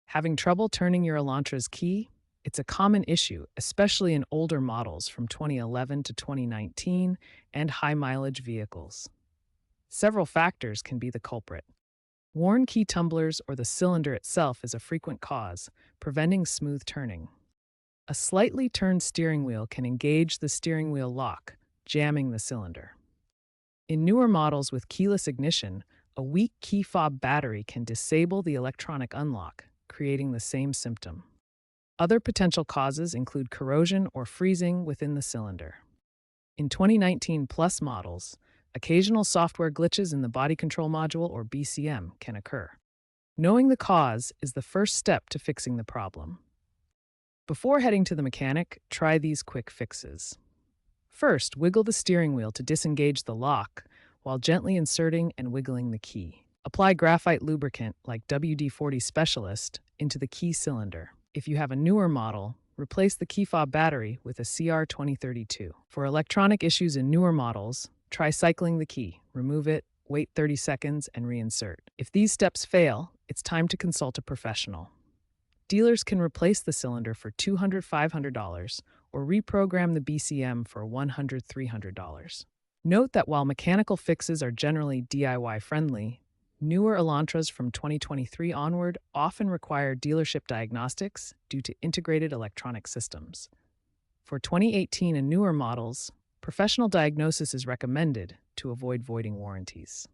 Having trouble turning your Elantra's key? It's a common issue, especially in older models from 2011 to 2019 and high mileage vehicles. Several factors can be the culprit. Worn key tumblers or the cylinder itself is a frequent cause, preventing smooth turning. A slightly turned steering wheel can engage the steering wheel lock, jamming the cylinder. In newer models with keyless ignition, a weak key fob battery can disable the electronic unlock, creating the same symptom. Other potential causes include corrosion or freezing within the cylinder. In 2019 Plus models, occasional software glitches in the body control module or BCM can occur. Knowing the cause is the first step to fixing the problem. Before heading to the mechanic, try these quick fixes. First, wiggle the steering wheel to disengage the lock while gently inserting and wiggling the key. Apply graphite lubricant like WD-40 Specialist into the key cylinder. If you have a newer model, replace the key fob battery with a CR2032. For electronic issues in newer models, try cycling the key, remove it, wait 30 seconds, and reinsert. If these steps fail, it's time to consult a professional. Dealers can replace the cylinder for $200–500 or reprogram the BCM for $100–300. Note that while mechanical fixes are generally DIY friendly, newer Elantras from 2023 onward often require dealership diagnostics due to integrated electronic systems. For 2018 and newer models, professional diagnosis is recommended to avoid voiding warranties.